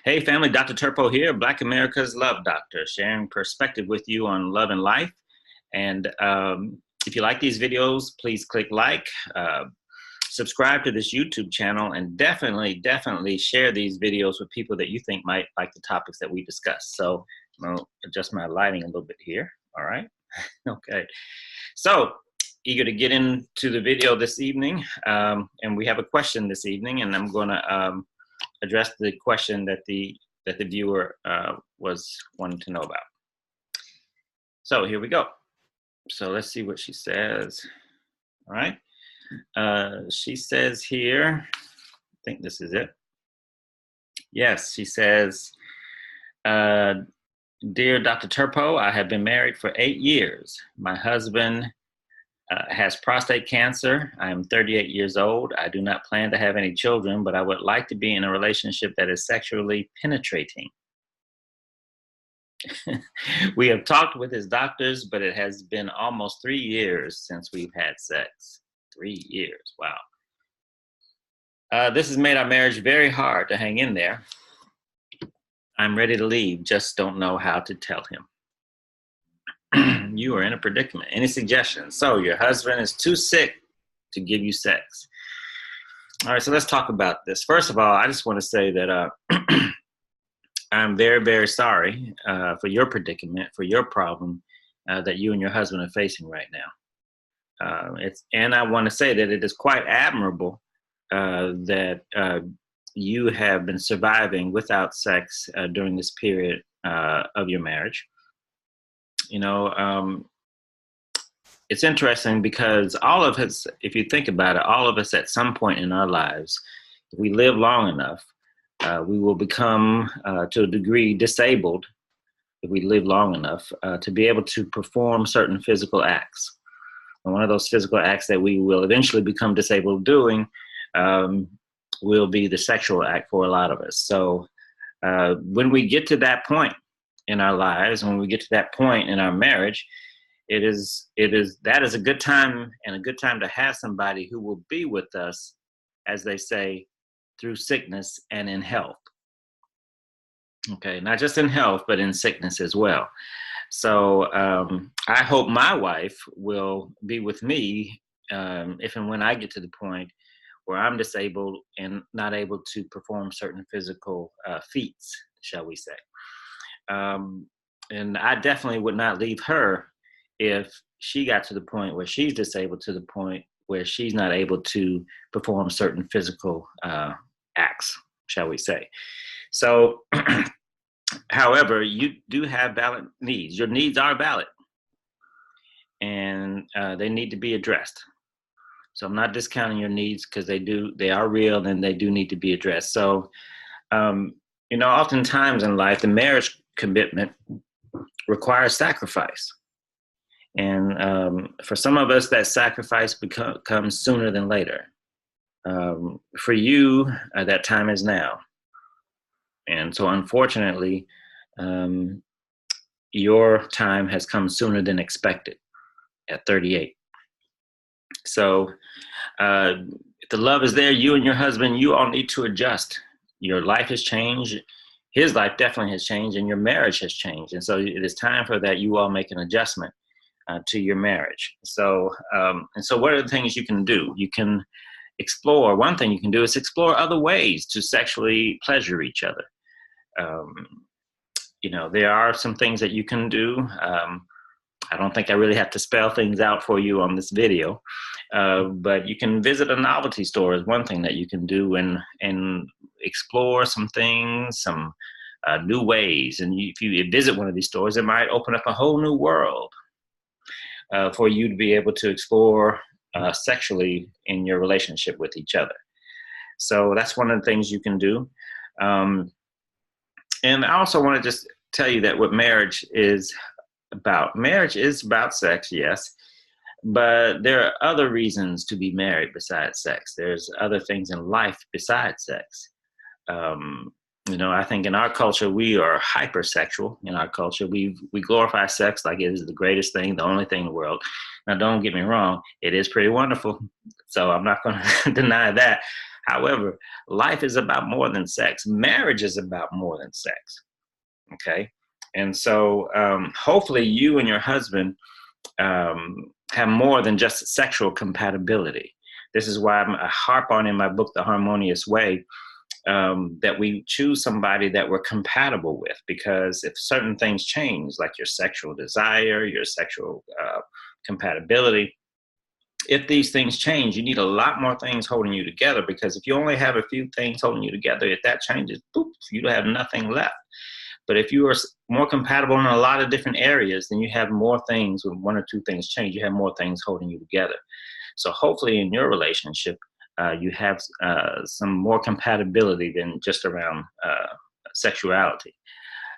Hey family, Dr. Turpeau here, Black America's Love Doctor, sharing perspective with you on love and life. And if you like these videos, please click like, subscribe to this YouTube channel, and definitely share these videos with people that you think might like the topics that we discuss. So I'll adjust my lighting a little bit here. All right. Okay. So eager to get into the video this evening. And we have a question this evening, and I'm going to address the question that the viewer was wanting to know about. So here we go. So let's see what she says. All right. She says here, I think this is it. Yes, she says, Dear Dr. Turpeau, I have been married for 8 years. My husband has prostate cancer. I am 38 years old. I do not plan to have any children, but I would like to be in a relationship that is sexually penetrating. We have talked with his doctors, but it has been almost 3 years since we've had sex. 3 years, wow. This has made our marriage very hard to hang in there. I'm ready to leave, just don't know how to tell him. You are in a predicament. Any suggestions? So your husband is too sick to give you sex. All right, so let's talk about this. First of all, I just want to say that I'm very sorry for your predicament, for your problem that you and your husband are facing right now. And I want to say that it is quite admirable that you have been surviving without sex during this period of your marriage. You know, it's interesting because all of us, if you think about it, all of us at some point in our lives, if we live long enough, we will become, to a degree, disabled, if we live long enough, to be able to perform certain physical acts. And one of those physical acts that we will eventually become disabled doing will be the sexual act for a lot of us. So when we get to that point in our lives, when we get to that point in our marriage, that is a good time, and a good time to have somebody who will be with us, as they say, through sickness and in health. Okay, not just in health, but in sickness as well. So I hope my wife will be with me if and when I get to the point where I'm disabled and not able to perform certain physical feats, shall we say. And I definitely would not leave her if she got to the point where she's disabled, to the point where she's not able to perform certain physical acts, shall we say. So, however, you do have valid needs. Your needs are valid, and they need to be addressed. So I'm not discounting your needs, because they are real, and they do need to be addressed. So, you know, oftentimes in life, the marriage commitment requires sacrifice. And for some of us, that sacrifice comes sooner than later. For you, that time is now. And so unfortunately, your time has come sooner than expected at 38. So if the love is there, you and your husband, you all need to adjust. Your life has changed. His life definitely has changed, and your marriage has changed. And so it is time for that you all make an adjustment to your marriage. So, and so what are the things you can do? You can explore. One thing you can do is explore other ways to sexually pleasure each other. You know, there are some things that you can do. I don't think I really have to spell things out for you on this video, but you can visit a novelty store is one thing that you can do, and explore some things, some new ways. And if you visit one of these stores, it might open up a whole new world for you to be able to explore sexually in your relationship with each other. So that's one of the things you can do. And I also want to just tell you that what marriage is about. Marriage is about sex, yes, but there are other reasons to be married besides sex. There's other things in life besides sex. You know, I think in our culture, we are hypersexual. In our culture, we glorify sex like it is the greatest thing, the only thing in the world. Now, don't get me wrong, it is pretty wonderful. So I'm not going to deny that. However, life is about more than sex. Marriage is about more than sex. Okay. And so hopefully you and your husband have more than just sexual compatibility. This is why I harp on in my book, The Harmonious Way, that we choose somebody that we're compatible with, because if certain things change, like your sexual desire, your sexual compatibility, if these things change, you need a lot more things holding you together, because if you only have a few things holding you together, if that changes, boop, you have nothing left. But if you are more compatible in a lot of different areas, then you have more things. When one or two things change, you have more things holding you together. So hopefully in your relationship, you have some more compatibility than just around sexuality.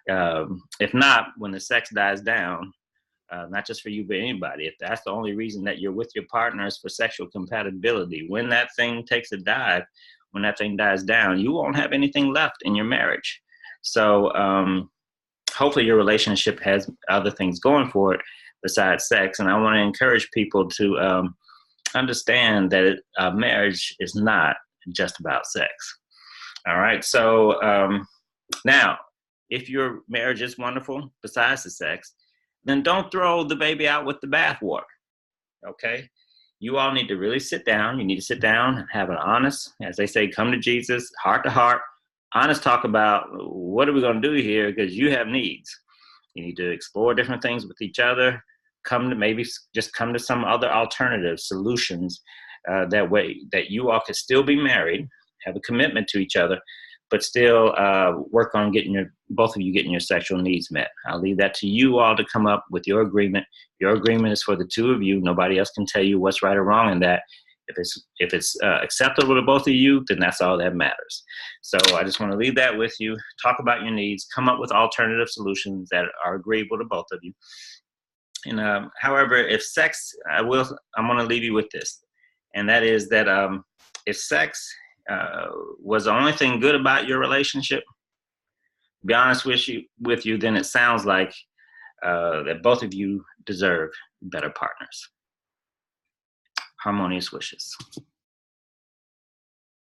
If not, when the sex dies down, not just for you, but anybody, if that's the only reason that you're with your partner is for sexual compatibility, when that thing takes a dive, when that thing dies down, you won't have anything left in your marriage. So hopefully your relationship has other things going for it besides sex. And I want to encourage people to understand that marriage is not just about sex. All right. So now, if your marriage is wonderful besides the sex, then don't throw the baby out with the bathwater. Okay. You all need to really sit down. You need to sit down and have an honest, as they say, come to Jesus, heart to heart, honest talk about what are we going to do here, because you have needs. You need to explore different things with each other. Come to maybe just come to some other alternative solutions that way that you all could still be married, have a commitment to each other, but still work on getting both of you getting your sexual needs met. I'll leave that to you all to come up with your agreement. Your agreement is for the two of you. Nobody else can tell you what's right or wrong in that. If it's acceptable to both of you, then that's all that matters. So I just want to leave that with you. Talk about your needs. Come up with alternative solutions that are agreeable to both of you. And however, if sex, I'm going to leave you with this, and that is that if sex was the only thing good about your relationship, to be honest with you, then it sounds like that both of you deserve better partners. Harmonious wishes.